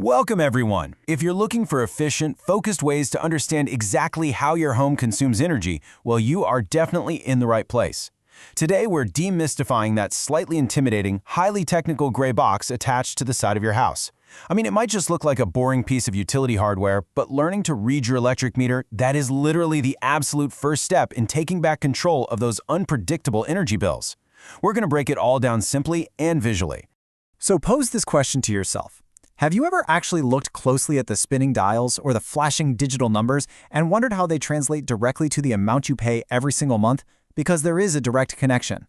Welcome, everyone. If you're looking for efficient, focused ways to understand exactly how your home consumes energy, well, you are definitely in the right place. Today, we're demystifying that slightly intimidating, highly technical gray box attached to the side of your house. I mean, it might just look like a boring piece of utility hardware, but learning to read your electric meter, that is literally the absolute first step in taking back control of those unpredictable energy bills. We're going to break it all down simply and visually. So pose this question to yourself. Have you ever actually looked closely at the spinning dials or the flashing digital numbers and wondered how they translate directly to the amount you pay every single month? Because there is a direct connection.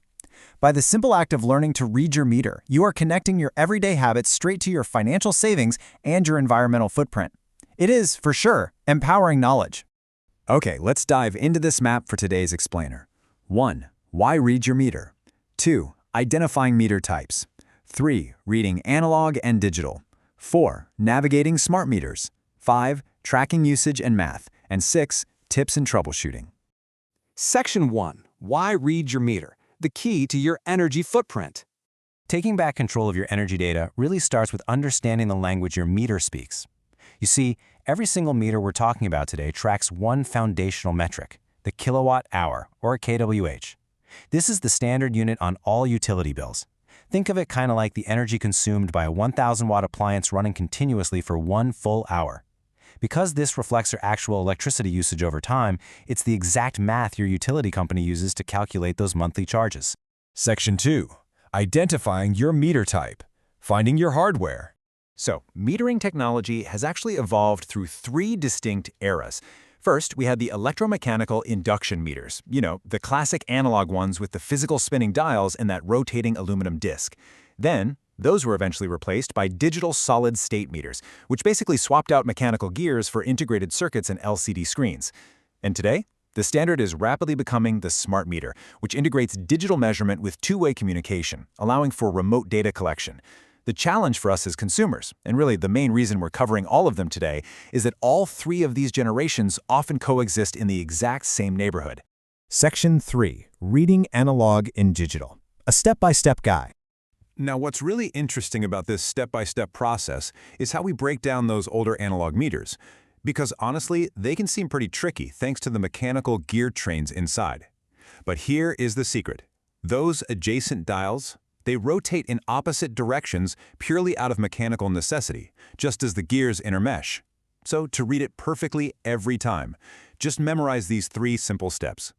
By the simple act of learning to read your meter, you are connecting your everyday habits straight to your financial savings and your environmental footprint. It is, for sure, empowering knowledge. Okay, let's dive into this map for today's explainer. 1. Why read your meter? 2. Identifying meter types. 3. Reading analog and digital. 4. Navigating smart meters. 5. Tracking usage and math. And 6. Tips and troubleshooting. Section 1. Why read your meter? The key to your energy footprint. Taking back control of your energy data really starts with understanding the language your meter speaks. You see, every single meter we're talking about today tracks one foundational metric, the kilowatt hour, or kWh. This is the standard unit on all utility bills. Think of it kind of like the energy consumed by a 1,000-watt appliance running continuously for 1 full hour. Because this reflects your actual electricity usage over time, it's the exact math your utility company uses to calculate those monthly charges. Section 2. Identifying your meter type. Finding your hardware. So, metering technology has actually evolved through 3 distinct eras. First, we had the electromechanical induction meters, the classic analog ones with the physical spinning dials and that rotating aluminum disc. Then, those were eventually replaced by digital solid-state meters, which basically swapped out mechanical gears for integrated circuits and LCD screens. And today, the standard is rapidly becoming the smart meter, which integrates digital measurement with two-way communication, allowing for remote data collection. The challenge for us as consumers, and really the main reason we're covering all of them today, is that all 3 of these generations often coexist in the exact same neighborhood. Section 3. Reading analog and digital. A step-by-step guide. Now, what's really interesting about this step-by-step process is how we break down those older analog meters. Because honestly, they can seem pretty tricky thanks to the mechanical gear trains inside. But here is the secret. Those adjacent dials, they rotate in opposite directions purely out of mechanical necessity, just as the gears intermesh. So to read it perfectly every time, just memorize these 3 simple steps.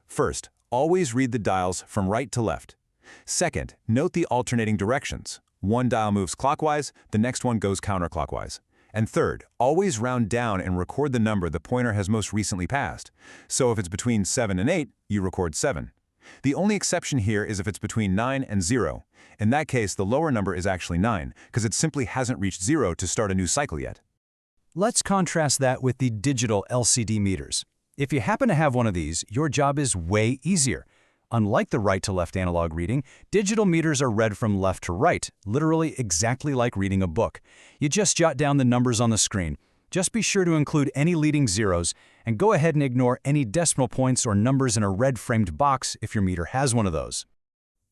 First, always read the dials from right to left. Second, note the alternating directions. One dial moves clockwise, the next one goes counterclockwise. And third, always round down and record the number the pointer has most recently passed. So if it's between 7 and 8, you record 7. The only exception here is if it's between 9 and 0. In that case, the lower number is actually 9, because it simply hasn't reached 0 to start a new cycle yet. Let's contrast that with the digital LCD meters. If you happen to have one of these, your job is way easier. Unlike the right-to-left analog reading, digital meters are read from left to right, literally exactly like reading a book. You just jot down the numbers on the screen. Just be sure to include any leading zeros, and go ahead and ignore any decimal points or numbers in a red-framed box if your meter has one of those.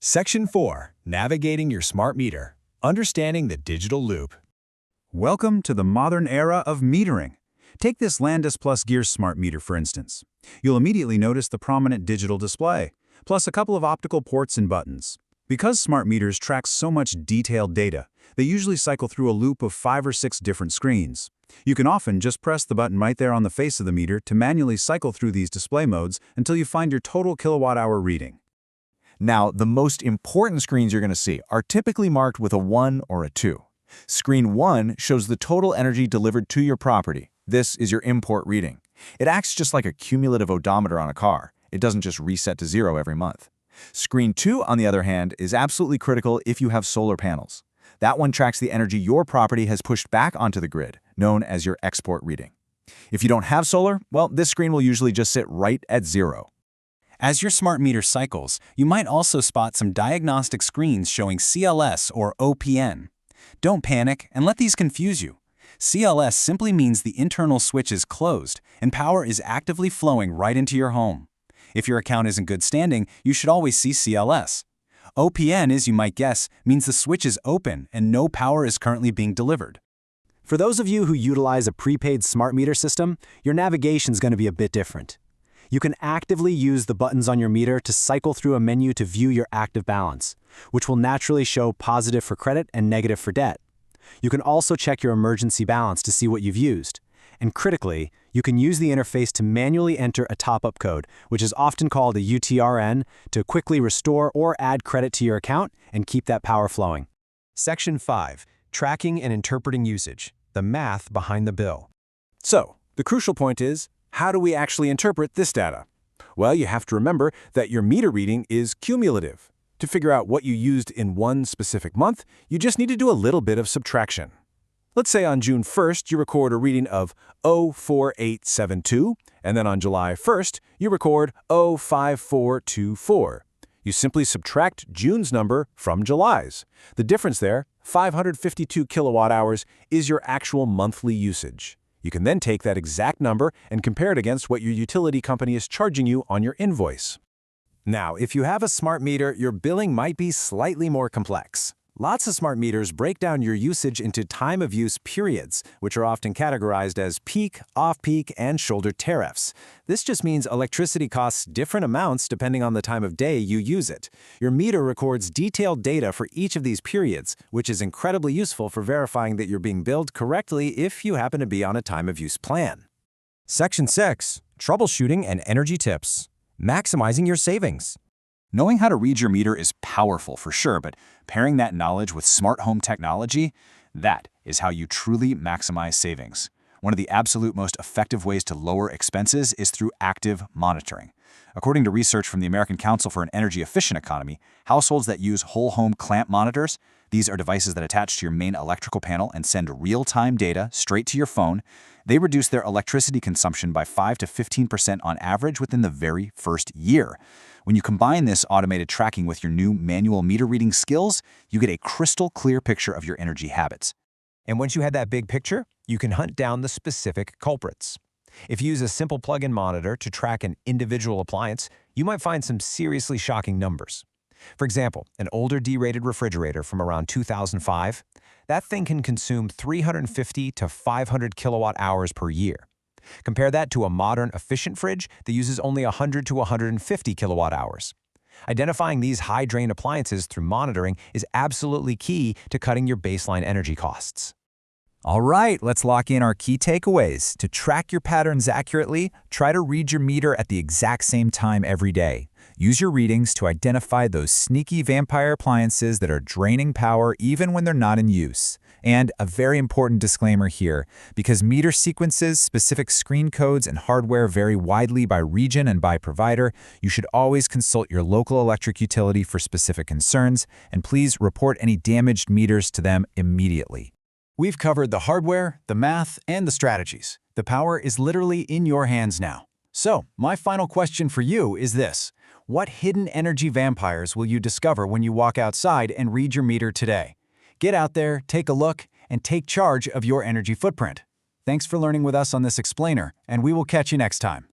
Section 4. Navigating your smart meter. Understanding the digital loop. Welcome to the modern era of metering. Take this Landis Plus Gear smart meter, for instance. You'll immediately notice the prominent digital display, plus a couple of optical ports and buttons. Because smart meters track so much detailed data, they usually cycle through a loop of 5 or 6 different screens. You can often just press the button right there on the face of the meter to manually cycle through these display modes until you find your total kilowatt-hour reading. Now, the most important screens you're going to see are typically marked with a 1 or a 2. Screen 1 shows the total energy delivered to your property. This is your import reading. It acts just like a cumulative odometer on a car. It doesn't just reset to 0 every month. Screen 2, on the other hand, is absolutely critical if you have solar panels. That one tracks the energy your property has pushed back onto the grid, known as your export reading. If you don't have solar, well, this screen will usually just sit right at 0. As your smart meter cycles, you might also spot some diagnostic screens showing CLS or OPN. Don't panic and let these confuse you. CLS simply means the internal switch is closed and power is actively flowing right into your home. If your account is in good standing, you should always see CLS. OPN, as you might guess, means the switch is open and no power is currently being delivered. For those of you who utilize a prepaid smart meter system, your navigation's going to be a bit different. You can actively use the buttons on your meter to cycle through a menu to view your active balance, which will naturally show positive for credit and negative for debt. You can also check your emergency balance to see what you've used. And critically, you can use the interface to manually enter a top-up code, which is often called a UTRN, to quickly restore or add credit to your account and keep that power flowing. Section 5. Tracking and interpreting usage. The math behind the bill. So, the crucial point is, how do we actually interpret this data? Well, you have to remember that your meter reading is cumulative. To figure out what you used in one specific month, you just need to do a little bit of subtraction. Let's say on June 1st, you record a reading of 04872, and then on July 1st, you record 05424. You simply subtract June's number from July's. The difference there, 552 kilowatt hours, is your actual monthly usage. You can then take that exact number and compare it against what your utility company is charging you on your invoice. Now, if you have a smart meter, your billing might be slightly more complex. Lots of smart meters break down your usage into time-of-use periods, which are often categorized as peak, off-peak, and shoulder tariffs. This just means electricity costs different amounts depending on the time of day you use it. Your meter records detailed data for each of these periods, which is incredibly useful for verifying that you're being billed correctly if you happen to be on a time-of-use plan. Section 6. Troubleshooting and energy tips. Maximizing your savings. Knowing how to read your meter is powerful for sure, but pairing that knowledge with smart home technology, that is how you truly maximize savings. One of the absolute most effective ways to lower expenses is through active monitoring. According to research from the American Council for an Energy Efficient Economy, households that use whole home clamp monitors, these are devices that attach to your main electrical panel and send real-time data straight to your phone, they reduce their electricity consumption by 5 to 15% on average within the very first year. When you combine this automated tracking with your new manual meter reading skills, you get a crystal clear picture of your energy habits. And once you have that big picture, you can hunt down the specific culprits. If you use a simple plug-in monitor to track an individual appliance, you might find some seriously shocking numbers. For example, an older D-rated refrigerator from around 2005, that thing can consume 350 to 500 kilowatt hours per year. Compare that to a modern, efficient fridge that uses only 100 to 150 kilowatt hours. Identifying these high-drain appliances through monitoring is absolutely key to cutting your baseline energy costs. All right, let's lock in our key takeaways. To track your patterns accurately, try to read your meter at the exact same time every day. Use your readings to identify those sneaky vampire appliances that are draining power even when they're not in use. And a very important disclaimer here, because meter sequences, specific screen codes, and hardware vary widely by region and by provider, you should always consult your local electric utility for specific concerns, and please report any damaged meters to them immediately. We've covered the hardware, the math, and the strategies. The power is literally in your hands now. So, my final question for you is this. What hidden energy vampires will you discover when you walk outside and read your meter today? Get out there, take a look, and take charge of your energy footprint. Thanks for learning with us on this explainer, and we will catch you next time.